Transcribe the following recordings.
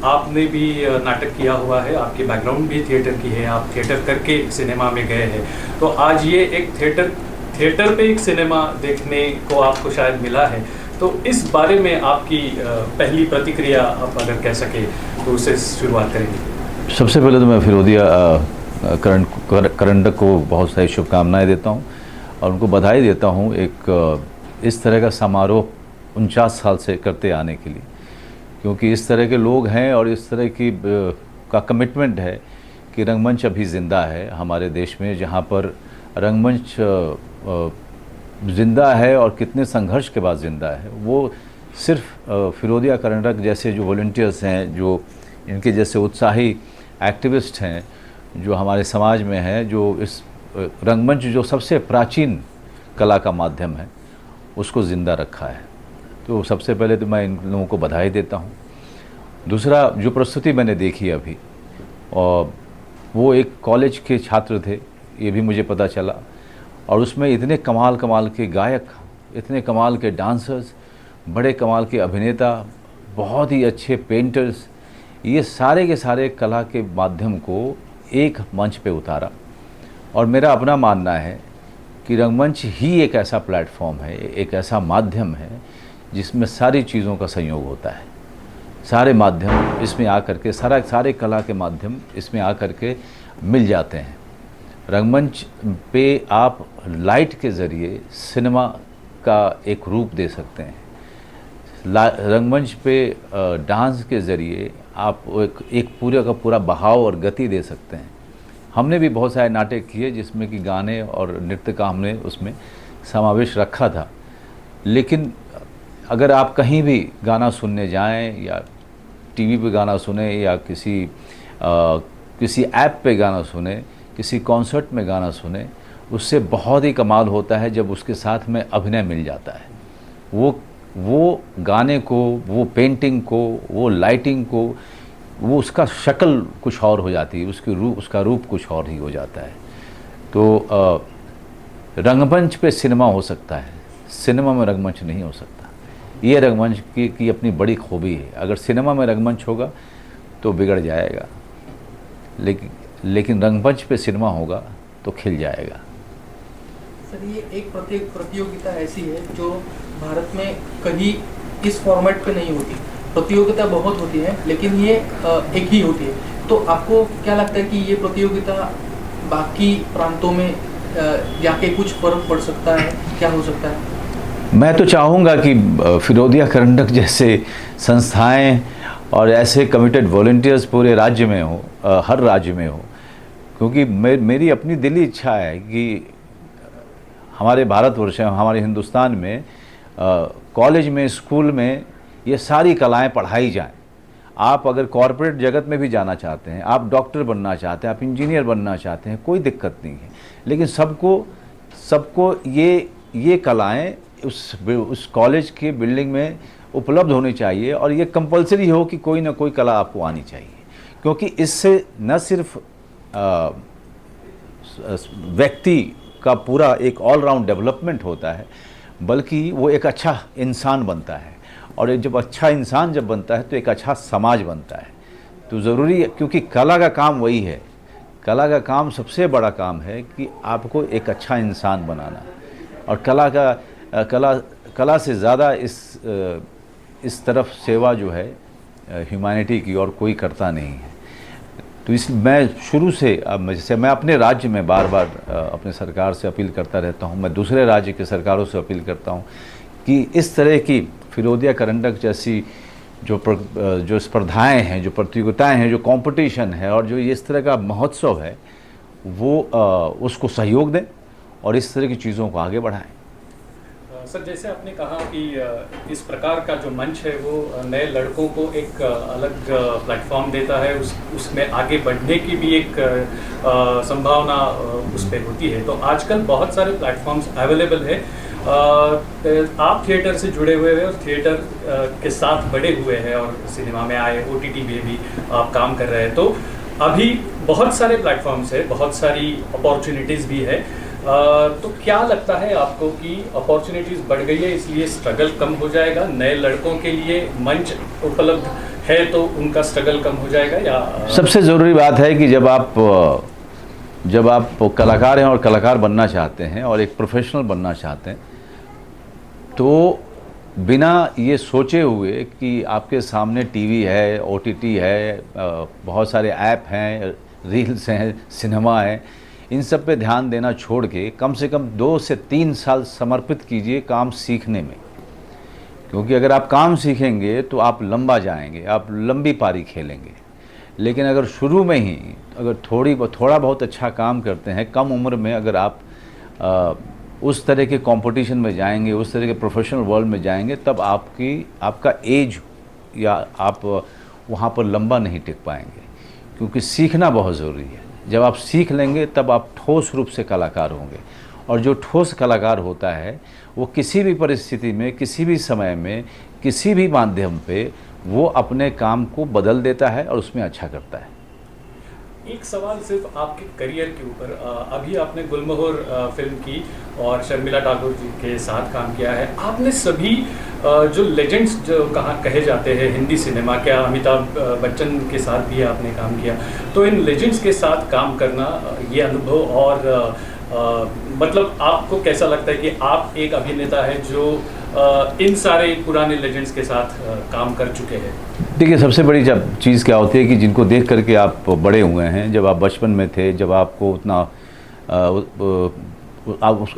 आपने भी नाटक किया हुआ है, आपकी बैकग्राउंड भी थिएटर की है, आप थिएटर करके सिनेमा में गए हैं, तो आज ये एक थिएटर पे एक सिनेमा देखने को आपको शायद मिला है, तो इस बारे में आपकी पहली प्रतिक्रिया आप अगर कह सके तो उससे शुरुआत करेंगे। सबसे पहले तो मैं फिरोदिया करंडक को बहुत सारी शुभकामनाएं देता हूं और उनको बधाई देता हूं एक इस तरह का समारोह 49 साल से करते आने के लिए, क्योंकि इस तरह के लोग हैं और इस तरह की का कमिटमेंट है कि रंगमंच अभी ज़िंदा है हमारे देश में, जहां पर रंगमंच ज़िंदा है और कितने संघर्ष के बाद ज़िंदा है। वो सिर्फ फिरोदिया करंडक जैसे जो वॉलंटियर्स हैं, जो इनके जैसे उत्साही एक्टिविस्ट हैं जो हमारे समाज में हैं, जो इस रंगमंच जो सबसे प्राचीन कला का माध्यम है उसको ज़िंदा रखा है। तो सबसे पहले तो मैं इन लोगों को बधाई देता हूँ। दूसरा, जो प्रस्तुति मैंने देखी अभी, और वो एक कॉलेज के छात्र थे, ये भी मुझे पता चला, और उसमें इतने कमाल के गायक, इतने कमाल के डांसर्स, बड़े कमाल के अभिनेता, बहुत ही अच्छे पेंटर्स, ये सारे के सारे कला के माध्यम को एक मंच पे उतारा। और मेरा अपना मानना है कि रंगमंच ही एक ऐसा प्लेटफॉर्म है, एक ऐसा माध्यम है जिसमें सारी चीज़ों का संयोग होता है। सारे माध्यम इसमें आकर के, सारे कला के माध्यम इसमें आकर के मिल जाते हैं। रंगमंच पे आप लाइट के ज़रिए सिनेमा का एक रूप दे सकते हैं, रंगमंच पे डांस के ज़रिए आप एक पूरे का पूरा बहाव और गति दे सकते हैं। हमने भी बहुत सारे नाटक किए जिसमें कि गाने और नृत्य का हमने उसमें समावेश रखा था, लेकिन अगर आप कहीं भी गाना सुनने जाएं या टीवी पे गाना सुने या किसी ऐप पे गाना सुने, किसी कॉन्सर्ट में गाना सुने, उससे बहुत ही कमाल होता है जब उसके साथ में अभिनय मिल जाता है। वो गाने को, वो पेंटिंग को, वो लाइटिंग को, वो उसका शक्ल कुछ और हो जाती है, उसका रूप कुछ और ही हो जाता है। तो रंगमंच पे सिनेमा हो सकता है, सिनेमा में रंगमंच नहीं हो सकता। ये रंगमंच की अपनी बड़ी खूबी है। अगर सिनेमा में रंगमंच होगा तो बिगड़ जाएगा, लेकिन रंगमंच पे सिनेमा होगा तो खिल जाएगा। सर, ये एक प्रतियोगिता ऐसी है जो भारत में कहीं इस फॉर्मेट पे नहीं होती। प्रतियोगिता बहुत होती है लेकिन ये एक ही होती है। तो आपको क्या लगता है कि ये प्रतियोगिता बाकी प्रांतों में जाके कुछ फर्क पड़ सकता है, क्या हो सकता है? मैं तो चाहूँगा कि फिरोदिया करंडक जैसे संस्थाएं और ऐसे कमिटेड वॉलंटियर्स पूरे राज्य में हो, हर राज्य में हो, क्योंकि मेरी अपनी दिली इच्छा है कि हमारे भारतवर्ष में, हमारे हिंदुस्तान में कॉलेज में, स्कूल में ये सारी कलाएं पढ़ाई जाएं। आप अगर कॉरपोरेट जगत में भी जाना चाहते हैं, आप डॉक्टर बनना चाहते हैं, आप इंजीनियर बनना चाहते हैं, कोई दिक्कत नहीं है, लेकिन सबको ये कलाएं उस कॉलेज के बिल्डिंग में उपलब्ध होनी चाहिए, और ये कंपलसरी हो कि कोई ना कोई कला आपको आनी चाहिए, क्योंकि इससे न सिर्फ व्यक्ति का पूरा एक ऑलराउंड डेवलपमेंट होता है, बल्कि वो एक अच्छा इंसान बनता है, और जब अच्छा इंसान जब बनता है तो एक अच्छा समाज बनता है। तो ज़रूरी है, क्योंकि कला का काम वही है, कला का काम सबसे बड़ा काम है कि आपको एक अच्छा इंसान बनाना, और कला से ज़्यादा इस तरफ सेवा जो है ह्यूमैनिटी की और कोई करता नहीं है। तो मैं शुरू से, अब जैसे मैं अपने राज्य में बार बार अपने सरकार से अपील करता रहता हूँ, मैं दूसरे राज्य के सरकारों से अपील करता हूँ कि इस तरह की फिरोदिया करंडक जैसी जो स्पर्धाएं हैं, जो प्रतियोगिताएं हैं, जो कंपटीशन है, और जो इस तरह का महोत्सव है, वो उसको सहयोग दें और इस तरह की चीज़ों को आगे बढ़ाएं। सर, जैसे आपने कहा कि इस प्रकार का जो मंच है वो नए लड़कों को एक अलग प्लेटफॉर्म देता है, उसमें आगे बढ़ने की भी एक संभावना उस पर होती है। तो आजकल बहुत सारे प्लेटफॉर्म्स अवेलेबल है। आप थिएटर से जुड़े हुए हैं और थिएटर के साथ बड़े हुए हैं और सिनेमा में आए, OTT में भी आप काम कर रहे हैं, तो अभी बहुत सारे प्लेटफॉर्म्स है, बहुत सारी अपॉर्चुनिटीज़ भी है। तो क्या लगता है आपको कि अपॉर्चुनिटीज़ बढ़ गई है इसलिए स्ट्रगल कम हो जाएगा, नए लड़कों के लिए मंच उपलब्ध है तो उनका स्ट्रगल कम हो जाएगा या सबसे ज़रूरी बात है कि जब आप कलाकार हैं और कलाकार बनना चाहते हैं और एक प्रोफेशनल बनना चाहते हैं, तो बिना ये सोचे हुए कि आपके सामने टीवी है, ओटीटी है, बहुत सारे ऐप हैं, रील्स हैं, सिनेमा है, इन सब पे ध्यान देना छोड़ के कम से कम 2 से 3 साल समर्पित कीजिए काम सीखने में। क्योंकि अगर आप काम सीखेंगे तो आप लंबा जाएंगे, आप लंबी पारी खेलेंगे। लेकिन अगर शुरू में ही अगर थोड़ा बहुत अच्छा काम करते हैं, कम उम्र में अगर आप उस तरह के कंपटीशन में जाएंगे, उस तरह के प्रोफेशनल वर्ल्ड में जाएंगे, तब आपका एज या आप वहाँ पर लंबा नहीं टिक पाएंगे। क्योंकि सीखना बहुत ज़रूरी है। जब आप सीख लेंगे तब आप ठोस रूप से कलाकार होंगे, और जो ठोस कलाकार होता है वो किसी भी परिस्थिति में, किसी भी समय में, किसी भी माध्यम पे वो अपने काम को बदल देता है और उसमें अच्छा करता है। एक सवाल सिर्फ आपके करियर के ऊपर, अभी आपने गुलमोहर फिल्म की और शर्मिला ठाकुर जी के साथ काम किया है। आपने सभी जो लेजेंड्स जो कहे जाते हैं हिंदी सिनेमा, क्या अमिताभ बच्चन के साथ भी आपने काम किया, तो इन लेजेंड्स के साथ काम करना, ये अनुभव और मतलब आपको कैसा लगता है कि आप एक अभिनेता है जो इन सारे पुराने लेजेंड्स के साथ काम कर चुके हैं? देखिए, सबसे बड़ी जब चीज़ क्या होती है कि जिनको देख करके आप बड़े हुए हैं, जब आप बचपन में थे, जब आपको उतना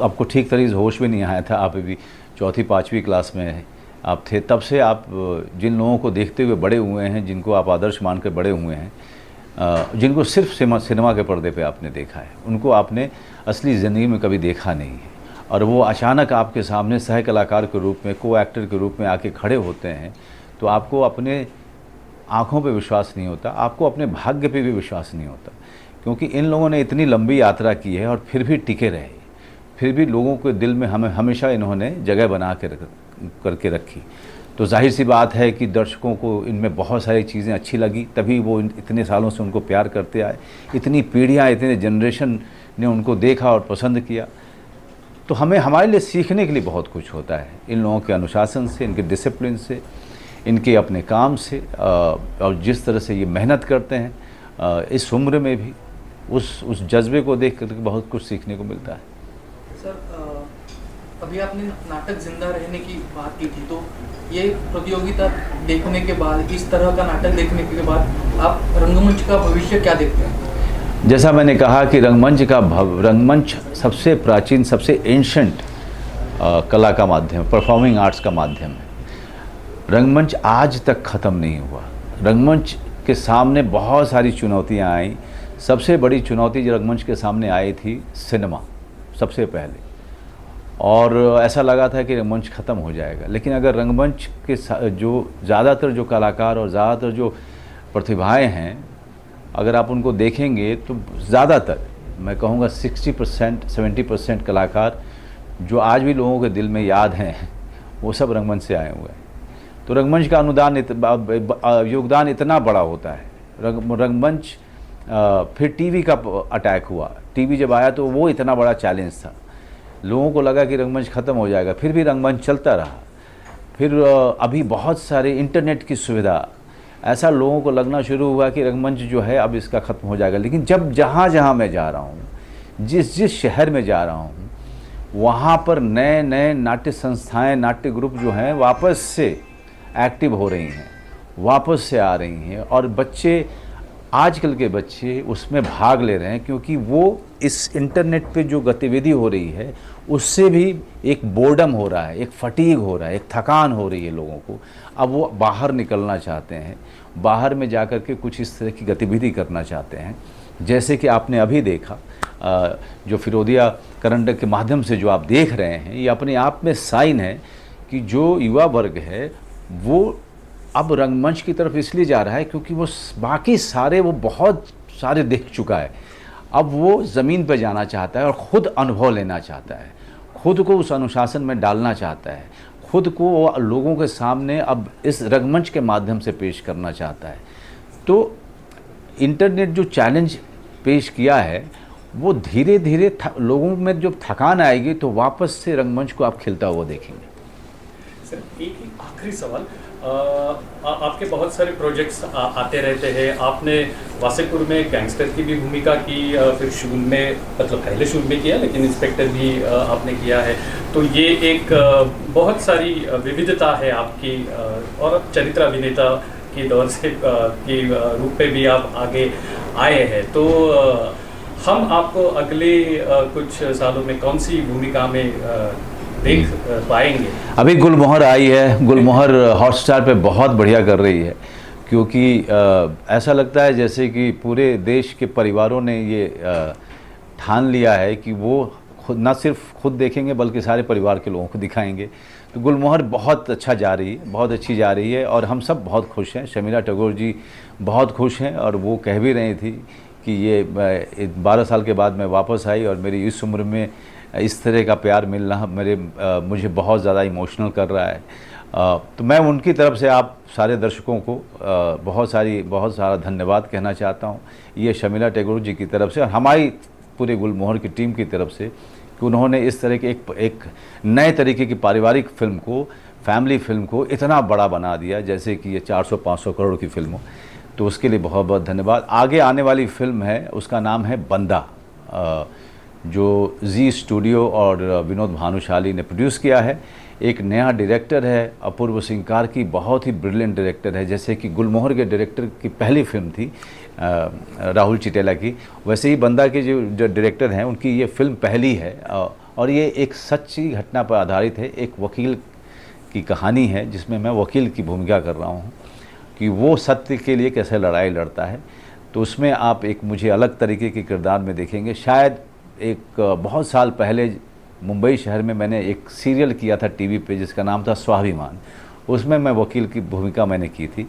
आपको ठीक तरीके से होश भी नहीं आया था, आप अभी 4वीं-5वीं क्लास में आप थे, तब से आप जिन लोगों को देखते हुए बड़े हुए हैं, जिनको आप आदर्श मानकर बड़े हुए हैं, जिनको सिर्फ सिनेमा के पर्दे पे आपने देखा है, उनको आपने असली ज़िंदगी में कभी देखा नहीं है। और वो अचानक आपके सामने सह कलाकार के रूप में, को एक्टर के रूप में आके खड़े होते हैं, तो आपको अपने आँखों पे विश्वास नहीं होता, आपको अपने भाग्य पे भी विश्वास नहीं होता। क्योंकि इन लोगों ने इतनी लंबी यात्रा की है और फिर भी टिके रहे, फिर भी लोगों के दिल में हमेशा इन्होंने जगह बना के करके रखी। तो जाहिर सी बात है कि दर्शकों को इनमें बहुत सारी चीज़ें अच्छी लगी, तभी वो इतने सालों से उनको प्यार करते आए, इतनी पीढ़ियाँ, इतने जनरेशन ने उनको देखा और पसंद किया। तो हमारे लिए सीखने के लिए बहुत कुछ होता है इन लोगों के अनुशासन से, इनके डिसिप्लिन से, इनके अपने काम से, और जिस तरह से ये मेहनत करते हैं इस उम्र में भी, उस जज्बे को देख कर बहुत कुछ सीखने को मिलता है। सर, अभी आपने नाटक जिंदा रहने की बात की थी, तो ये प्रतियोगिता देखने के बाद, इस तरह का नाटक देखने के बाद आप रंगमंच का भविष्य क्या देखते हैं? जैसा मैंने कहा कि रंगमंच सबसे प्राचीन, सबसे एंशंट कला का माध्यम, परफॉर्मिंग आर्ट्स का माध्यम है। रंगमंच आज तक ख़त्म नहीं हुआ। रंगमंच के सामने बहुत सारी चुनौतियां आई। सबसे बड़ी चुनौती जो रंगमंच के सामने आई थी, सिनेमा सबसे पहले, और ऐसा लगा था कि रंगमंच ख़त्म हो जाएगा। लेकिन अगर रंगमंच के जो ज़्यादातर जो कलाकार और ज़्यादातर जो प्रतिभाएं हैं, अगर आप उनको देखेंगे तो ज़्यादातर, मैं कहूँगा 60% 70% कलाकार जो आज भी लोगों के दिल में याद हैं, वो सब रंगमंच से आए हुए हैं। तो रंगमंच का योगदान इतना बड़ा होता है। रंगमंच, फिर टीवी का अटैक हुआ। टीवी जब आया तो वो इतना बड़ा चैलेंज था। लोगों को लगा कि रंगमंच ख़त्म हो जाएगा, फिर भी रंगमंच चलता रहा। फिर अभी बहुत सारे इंटरनेट की सुविधा, ऐसा लोगों को लगना शुरू हुआ कि रंगमंच जो है अब इसका ख़त्म हो जाएगा। लेकिन जब जहाँ मैं जा रहा हूँ, जिस शहर में जा रहा हूँ, वहाँ पर नए नए नाट्य संस्थाएं, नाट्य ग्रुप जो हैं वापस से एक्टिव हो रही हैं, वापस से आ रही हैं, और बच्चे, आजकल के बच्चे उसमें भाग ले रहे हैं। क्योंकि वो इस इंटरनेट पे जो गतिविधि हो रही है, उससे भी एक बोर्डम हो रहा है, एक फटीग हो रहा है, एक थकान हो रही है लोगों को। अब वो बाहर निकलना चाहते हैं, बाहर में जाकर के कुछ इस तरह की गतिविधि करना चाहते हैं। जैसे कि आपने अभी देखा, जो फिरोदिया करंडक के माध्यम से जो आप देख रहे हैं, ये अपने आप में साइन है कि जो युवा वर्ग है वो अब रंगमंच की तरफ इसलिए जा रहा है क्योंकि वो बाकी सारे, वो बहुत सारे देख चुका है। अब वो ज़मीन पर जाना चाहता है और ख़ुद अनुभव लेना चाहता है, खुद को उस अनुशासन में डालना चाहता है, खुद को लोगों के सामने अब इस रंगमंच के माध्यम से पेश करना चाहता है। तो इंटरनेट जो चैलेंज पेश किया है, वो धीरे धीरे लोगों में जब थकान आएगी तो वापस से रंगमंच को आप खिलता हुआ देखेंगे। सर, एक ही आखिरी सवाल, आपके बहुत सारे प्रोजेक्ट्स आते रहते हैं। आपने वासेपुर में गैंगस्टर की भी भूमिका की, फिर शूल में, मतलब पहले शूल में किया, लेकिन इंस्पेक्टर भी आपने किया है। तो ये एक बहुत सारी विविधता है आपकी, और अब चरित्र अभिनेता की दौर से की रूप पे भी आप आगे आए हैं। तो हम आपको अगले कुछ सालों में कौन सी भूमिका में देख पाएंगे? अभी गुलमोहर आई है, गुलमोहर हॉटस्टार पे बहुत बढ़िया कर रही है, क्योंकि ऐसा लगता है जैसे कि पूरे देश के परिवारों ने ये ठान लिया है कि वो खुद ना सिर्फ खुद देखेंगे बल्कि सारे परिवार के लोगों को दिखाएंगे। तो गुलमोहर बहुत अच्छा जा रही है, बहुत अच्छी जा रही है, और हम सब बहुत खुश हैं। शर्मिला टैगोर जी बहुत खुश हैं, और वो कह भी रही थी कि ये 12 साल के बाद मैं वापस आई, और मेरी इस उम्र में इस तरह का प्यार मिलना मुझे बहुत ज़्यादा इमोशनल कर रहा है। तो मैं उनकी तरफ से आप सारे दर्शकों को बहुत सारा धन्यवाद कहना चाहता हूँ, ये शर्मिला टैगोर जी की तरफ से और हमारी पूरे गुलमोहर की टीम की तरफ से, कि उन्होंने इस तरह के एक नए तरीके की पारिवारिक फिल्म को, फैमिली फिल्म को इतना बड़ा बना दिया, जैसे कि ये 400-500 करोड़ की फिल्म हो। तो उसके लिए बहुत बहुत धन्यवाद। आगे आने वाली फिल्म है, उसका नाम है बंदा, जो जी स्टूडियो और विनोद भानुशाली ने प्रोड्यूस किया है। एक नया डायरेक्टर है अपूर्व सिंकार की, बहुत ही ब्रिलियंट डायरेक्टर है, जैसे कि गुलमोहर के डायरेक्टर की पहली फिल्म थी राहुल चिटेला की, वैसे ही बंदा के जो डायरेक्टर हैं उनकी ये फिल्म पहली है, और ये एक सच्ची घटना पर आधारित है। एक वकील की कहानी है जिसमें मैं वकील की भूमिका कर रहा हूँ कि वो सत्य के लिए कैसे लड़ाई लड़ता है। तो उसमें आप एक मुझे अलग तरीके के किरदार में देखेंगे। शायद एक बहुत साल पहले मुंबई शहर में मैंने एक सीरियल किया था टीवी पे जिसका नाम था स्वाभिमान, उसमें मैं वकील की भूमिका मैंने की थी।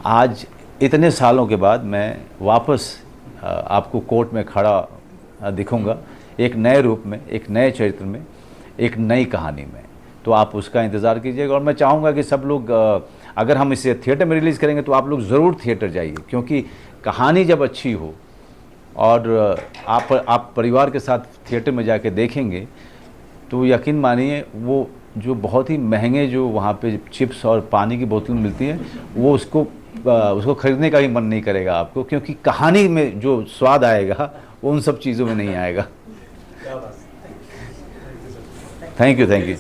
आज इतने सालों के बाद मैं वापस आपको कोर्ट में खड़ा दिखूंगा, एक नए रूप में, एक नए चरित्र में, एक नई कहानी में। तो आप उसका इंतज़ार कीजिएगा, और मैं चाहूँगा कि सब लोग, अगर हम इसे थिएटर में रिलीज़ करेंगे तो आप लोग ज़रूर थिएटर जाइए, क्योंकि कहानी जब अच्छी हो और आप परिवार के साथ थिएटर में जाके देखेंगे तो यकीन मानिए वो जो बहुत ही महंगे जो वहाँ पे चिप्स और पानी की बोतल मिलती है, वो उसको खरीदने का भी मन नहीं करेगा आपको, क्योंकि कहानी में जो स्वाद आएगा वो उन सब चीज़ों में नहीं आएगा। Thank you.